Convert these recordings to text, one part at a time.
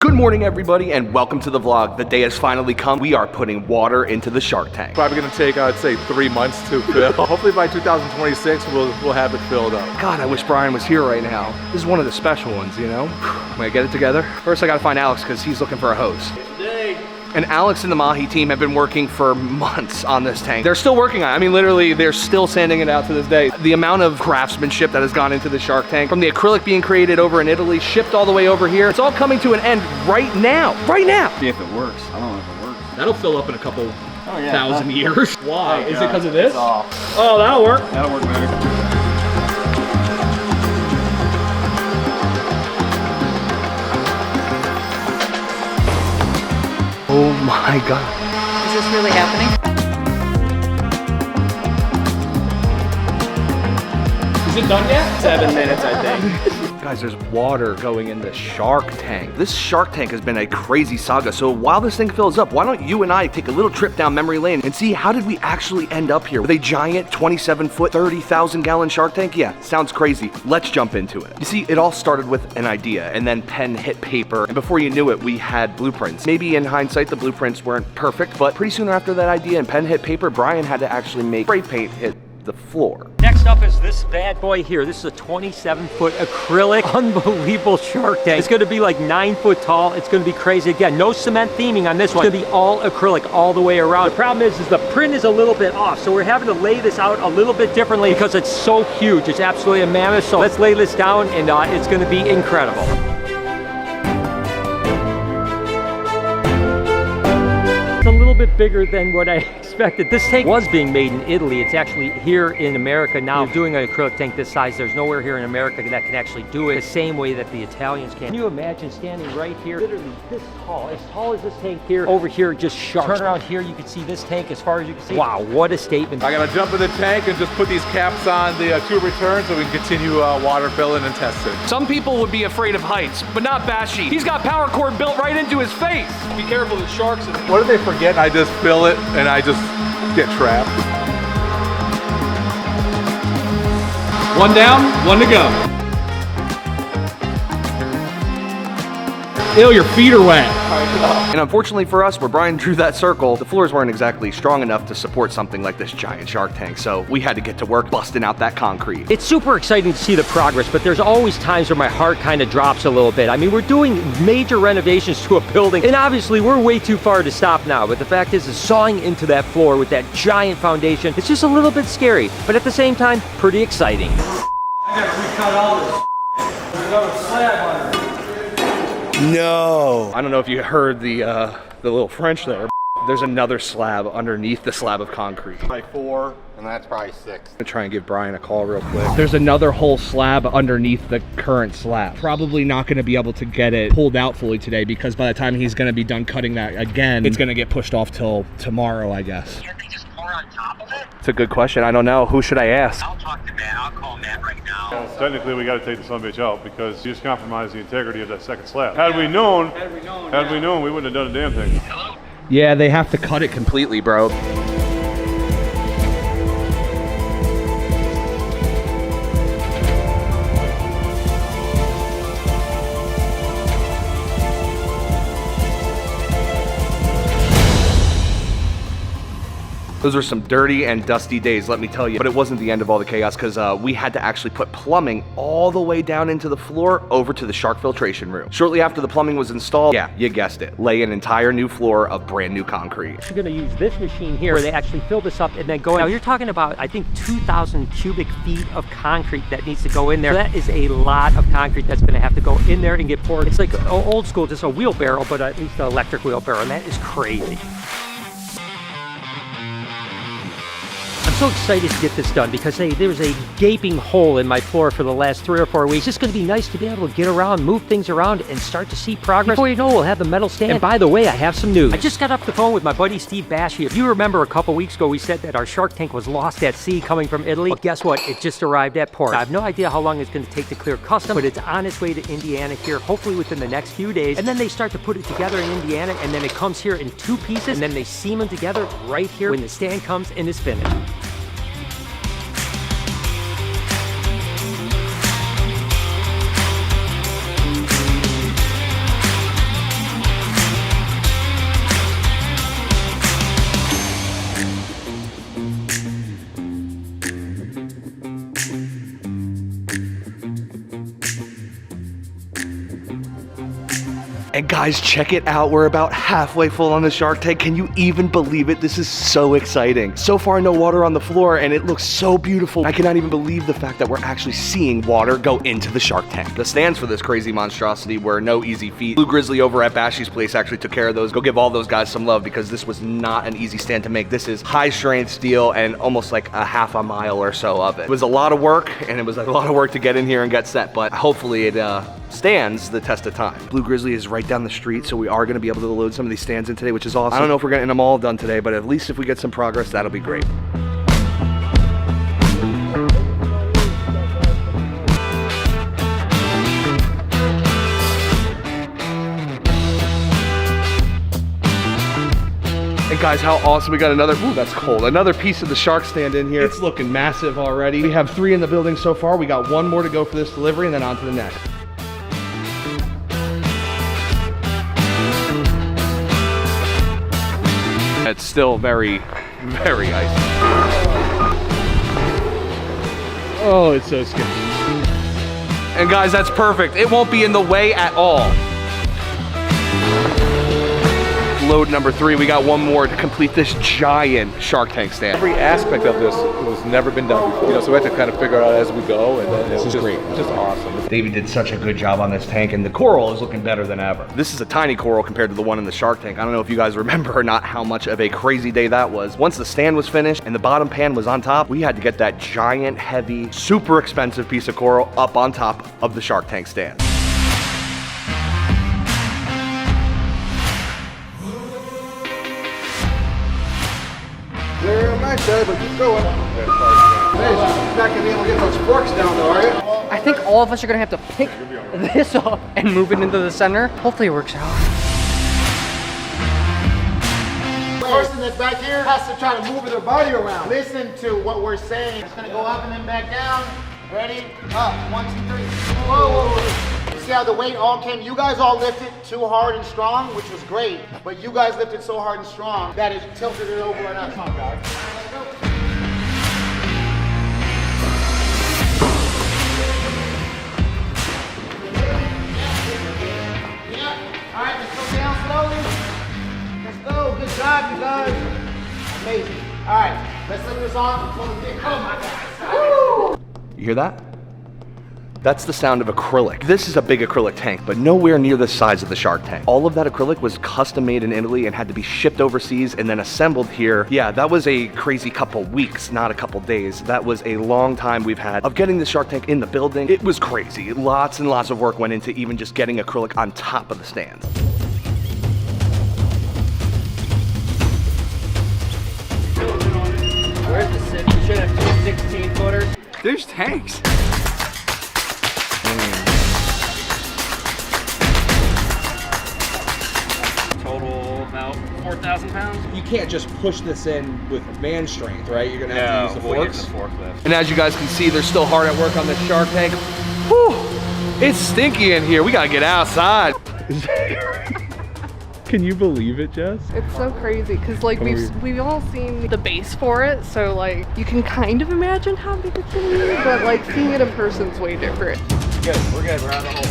Good morning, everybody, and welcome to the vlog. The day has finally come. We are putting water into the shark tank. Probably gonna take, I'd say, 3 months to fill. Hopefully by 2026, we'll have it filled up. God, I wish Brian was here right now. This is one of the special ones, you know? When I get it together. First, I gotta find Alex because he's looking for a hose. And Alex and the Mahi team have been working for months on this tank. They're still working on it. I mean, literally, they're still sanding it out to this day. The amount of craftsmanship that has gone into the shark tank, from the acrylic being created over in Italy, shipped all the way over here, it's all coming to an end right now. Right now. See if it works. I don't know if it works. That'll fill up in a couple thousand years. Why? Is it because of this? Oh, that'll work. That'll work better. Oh my God. Is this really happening? Is it done yet? 7 minutes, I think. Guys, there's water going in the shark tank. This shark tank has been a crazy saga. So while this thing fills up, why don't you and I take a little trip down memory lane and see how did we actually end up here with a giant 27-foot, 30,000 gallon shark tank? Yeah, sounds crazy. Let's jump into it. You see, it all started with an idea and then pen hit paper. And before you knew it, we had blueprints. Maybe in hindsight, the blueprints weren't perfect, but pretty soon after that idea and pen hit paper, Brian had to actually make spray paint hit the floor. Next up is this bad boy here. This is a 27-foot acrylic, unbelievable shark tank. It's gonna be like 9 foot tall. It's gonna be crazy. Again, no cement theming on this one. It's gonna be all acrylic all the way around. The problem is the print is a little bit off, so we're having to lay this out a little bit differently because it's so huge. It's absolutely a mammoth. So let's lay this down and it's gonna be incredible. It's a little bit bigger than what I expected. This tank was being made in Italy. It's actually here in America now. We're doing an acrylic tank this size. There's nowhere here in America that can actually do it the same way that the Italians can. Can you imagine standing right here, literally this tall as this tank here, over here, just sharks. Turn around here, you can see this tank as far as you can see. Wow, what a statement. I gotta jump in the tank and just put these caps on the tube return so we can continue water filling and testing. Some people would be afraid of heights, but not Bashi. He's got power cord built right into his face. Be careful, the sharks in What if they forget and I just fill it and I just get trapped? One down, one to go. Ew, your feet are wet. And unfortunately for us, where Brian drew that circle, the floors weren't exactly strong enough to support something like this giant shark tank, so we had to get to work busting out that concrete. It's super exciting to see the progress, but there's always times where my heart kind of drops a little bit. I mean, we're doing major renovations to a building, and obviously we're way too far to stop now, but the fact is sawing into that floor with that giant foundation, it's just a little bit scary, but at the same time, pretty exciting. I gotta recut all this. There's another slab on it. No. I don't know if you heard the little French there. There's another slab underneath the slab of concrete. Probably 4, and that's probably 6. I'm gonna try and give Brian a call real quick. There's another whole slab underneath the current slab. Probably not gonna be able to get it pulled out fully today because by the time he's gonna be done cutting that again, it's gonna get pushed off till tomorrow, I guess. Can't they just pour on top of it? It's a good question. I don't know. Who should I ask? I'll talk to Matt. I'll call Matt right now. Technically, we got to take the son of a bitch out because you just compromised the integrity of that second slab. Had we known, we wouldn't have done a damn thing. Hello? Yeah, they have to cut it completely, bro. Those were some dirty and dusty days, let me tell you. But it wasn't the end of all the chaos because we had to actually put plumbing all the way down into the floor over to the shark filtration room. Shortly after the plumbing was installed, yeah, you guessed it, lay an entire new floor of brand new concrete. We're gonna use this machine here where they actually fill this up and then go in. Now you're talking about, I think, 2,000 cubic feet of concrete that needs to go in there. So that is a lot of concrete that's gonna have to go in there and get poured. It's like old school, just a wheelbarrow, but at least an electric wheelbarrow, and that is crazy. I'm so excited to get this done because hey, there was a gaping hole in my floor for the last 3 or 4 weeks. It's just going to be nice to be able to get around, move things around, and start to see progress. Before you know, we'll have the metal stand. And by the way, I have some news. I just got off the phone with my buddy Steve Bashi. If you remember a couple weeks ago, we said that our shark tank was lost at sea coming from Italy. Well, guess what? It just arrived at port. I have no idea how long it's going to take to clear customs, but it's on its way to Indiana here, hopefully within the next few days. And then they start to put it together in Indiana, and then it comes here in 2 pieces, and then they seam them together right here when the stand comes and is finished. And guys, check it out. We're about halfway full on the shark tank. Can you even believe it? This is so exciting. So far, no water on the floor, and it looks so beautiful. I cannot even believe the fact that we're actually seeing water go into the shark tank. The stands for this crazy monstrosity were no easy feat. Blue Grizzly over at Bashy's place actually took care of those. Go give all those guys some love because this was not an easy stand to make. This is high strength steel and almost like a half a mile or so of it. It was a lot of work, and it was a lot of work to get in here and get set, but hopefully it stands the test of time. Blue Grizzly is right down the street, so we are gonna be able to load some of these stands in today, which is awesome. I don't know if we're getting them all done today, but at least if we get some progress, that'll be great. And guys, how awesome. We got another, ooh, that's cold. Another piece of the shark stand in here. It's looking massive already. We have 3 in the building so far. We got 1 more to go for this delivery and then on to the next. It's still very, very icy. Oh, it's so scary. And guys, that's perfect. It won't be in the way at all. Load number 3, we got 1 more to complete this giant shark tank stand. Every aspect of this was never been done before. You know, so we have to kind of figure it out as we go, and then it's just awesome. David did such a good job on this tank, and the coral is looking better than ever. This is a tiny coral compared to the one in the shark tank. I don't know if you guys remember or not how much of a crazy day that was. Once the stand was finished and the bottom pan was on top, we had to get that giant, heavy, super expensive piece of coral up on top of the shark tank stand. Very nice, but keep going. Not gonna be able to get those forks down though, are you? I think all of us are gonna have to pick this up and move it into the center. Hopefully it works out. The person that's back here has to try to move their body around. Listen to what we're saying. It's gonna go up and then back down. Ready? Up. 1, 2, 3. Whoa, whoa, whoa. You see how the weight all came? You guys all lifted too hard and strong, which was great. But you guys lifted so hard and strong that it tilted it over on us. Come on, guys. Let's go. Yeah. All right, let's go down slowly. Let's go. Good job, you guys. Amazing. All right, let's lift this on. Oh my God. Woo! You hear that? That's the sound of acrylic. This is a big acrylic tank, but nowhere near the size of the shark tank. All of that acrylic was custom made in Italy and had to be shipped overseas and then assembled here. Yeah, that was a crazy couple weeks, not a couple days. That was a long time we've had of getting the shark tank in the building. It was crazy. Lots and lots of work went into even just getting acrylic on top of the stand. Where's the 6? You should have 2 16-footers. There's tanks. Total about 4,000 pounds. You can't just push this in with man strength, right? You're gonna have to use the forks. And as you guys can see, they're still hard at work on this shark tank. Whew, it's stinky in here. We gotta get outside. Can you believe it, Jess? It's so crazy because like we've all seen the base for it, so like you can kind of imagine how big it's gonna be, but like seeing it in person is way different. Good, we're good. We're out of the hole.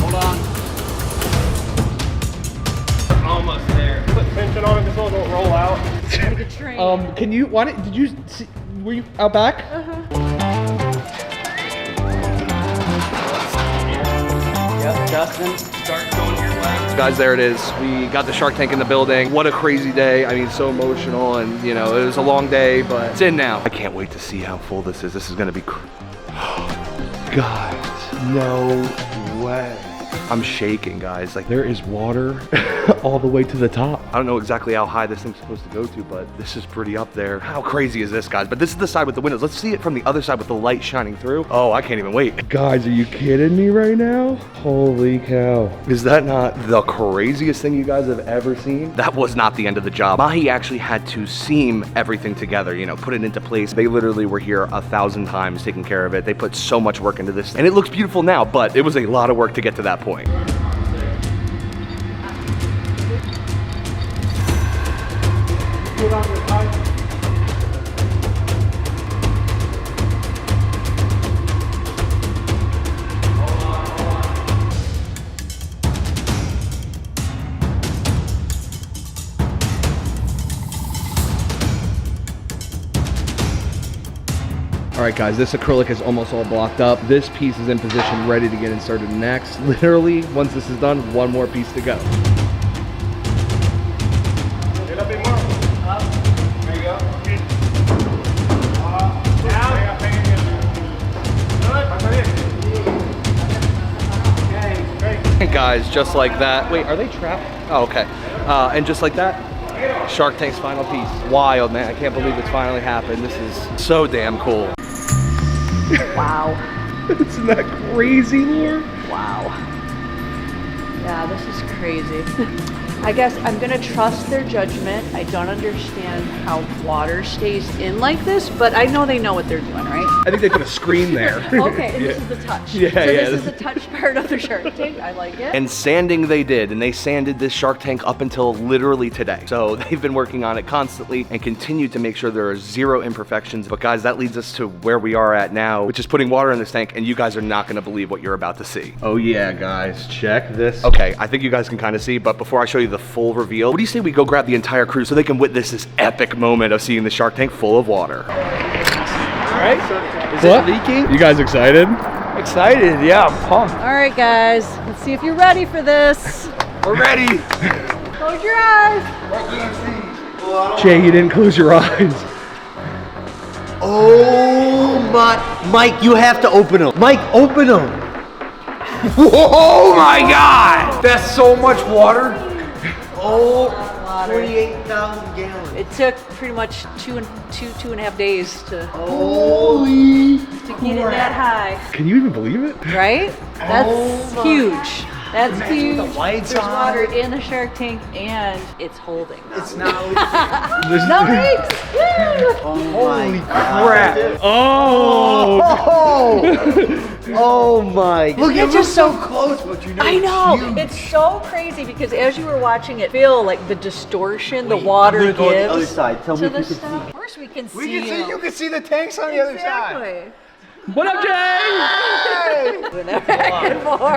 Hold on. Almost there. Put tension on it so it don't roll out. Like a train. Can you, did you see, were you out back? Yep, Justin, start going your way. Guys, there it is. We got the shark tank in the building. What a crazy day. I mean, so emotional, and you know, it was a long day, but it's in now. I can't wait to see how full this is. This is gonna be guys, no way. I'm shaking, guys. Like, there is water all the way to the top. I don't know exactly how high this thing's supposed to go to, but this is pretty up there. How crazy is this, guys? But this is the side with the windows. Let's see it from the other side with the light shining through. Oh, I can't even wait. Guys, are you kidding me right now? Holy cow. Is that not the craziest thing you guys have ever seen? That was not the end of the job. Mahi actually had to seam everything together, you know, put it into place. They literally were here 1,000 times taking care of it. They put so much work into this, and it looks beautiful now, but it was a lot of work to get to that point. right, guys, this acrylic is almost all blocked up. This piece is in position, ready to get inserted next. Literally, once this is done, one more piece to go. Guys, just like that. Wait, are they trapped? Oh, okay. And just like that, Shark Tank's final piece. Wild, man. I can't believe it's finally happened. This is so damn cool. Wow. Isn't that crazy, Lord? Wow. Yeah, this is crazy. I guess I'm gonna trust their judgment. I don't understand how water stays in like this, but I know they know what they're doing, right? I think they put a screen there. Okay, and this is the touch. Yeah, so yeah. this is the touch part of the Shark Tank. I like it. And sanding they did, and they sanded this Shark Tank up until literally today. So they've been working on it constantly and continue to make sure there are zero imperfections. But guys, that leads us to where we are at now, which is putting water in this tank, and you guys are not gonna believe what you're about to see. Oh yeah, guys, check this. Okay, I think you guys can kind of see, but before I show you the full reveal, what do you say we go grab the entire crew so they can witness this epic moment of seeing the Shark Tank full of water? All right, is it leaking? You guys excited? Excited, yeah, I'm pumped. All right, guys, let's see if you're ready for this. We're ready. Close your eyes. Jay, you didn't close your eyes. Oh my, Mike, you have to open them. Mike, open them. Oh my God! That's so much water. Oh, 28,000 gallons. It took pretty much two and a half days to get it that high. Can you even believe it? Right? That's huge. That's huge. the lights There's on. water in the Shark Tank and it's holding. It's not. No leaks! Woo! Holy crap. Oh! Oh my! Look, It's it's just just so close, but you know. I know. Huge. It's so crazy because as you were watching it, feel like the distortion the water I'm gonna go gives on the other side. Tell me to if the you can stuff. see. Of course we can see. We can see. them. You can see the tanks on the other side. Exactly. What up, Jay?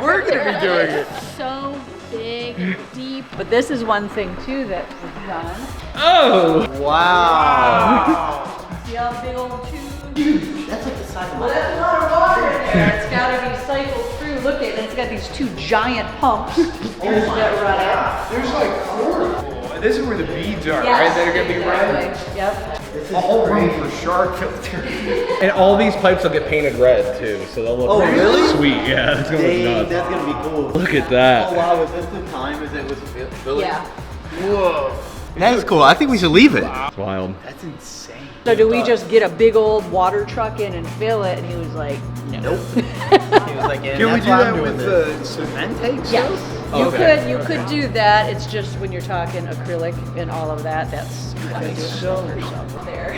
We're gonna be doing it. So big and deep. But this is one thing too that was done. Oh! Wow. See how big old tube? That's like the size of Well, that's a lot of water in there. It's got to be cycled through. Look at it. It's got these two giant pumps that run it. There's like 4. This is where the beads are, Yes, right? That are gonna be red. exactly. Yep. a whole room for shark filter. And all these pipes will get painted red too, so they'll look really? sweet. Yeah, it's gonna look Dang, nuts. that's gonna be cool. Look at that. Oh wow, was this the time as it was filling? Yeah. Whoa. That's cool. I think we should leave it. It's wild. That's insane. So do we just get a big old water truck in and fill it? And he was like, Nope. He was like, yeah, Can we that's do why that I'm doing with this. the cement tanks? yes. Okay. You could do that. It's just when you're talking acrylic and all of that, that's you gotta do it yourself there.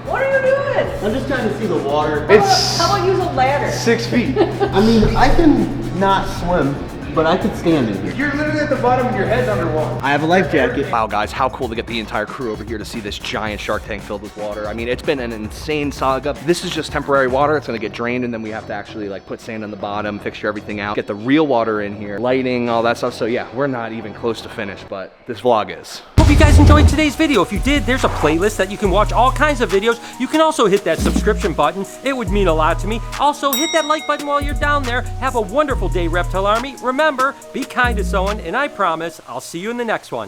What are you doing? I'm just trying to see the water. How about use a ladder? 6 feet. I mean, I can not swim, but I could stand in here. You're literally at the bottom and your head's underwater. I have a life jacket. Wow, guys, how cool to get the entire crew over here to see this giant shark tank filled with water. I mean, it's been an insane saga. This is just temporary water. It's gonna get drained, and then we have to actually like put sand on the bottom, fixture everything out, get the real water in here, lighting, all that stuff. So yeah, we're not even close to finished, but this vlog is. Hope you guys enjoyed today's video. If you did, there's a playlist that you can watch all kinds of videos. You can also hit that subscription button. It would mean a lot to me. Also, hit that like button while you're down there. Have a wonderful day, Reptile Army. Remember, be kind to someone, and I promise I'll see you in the next one.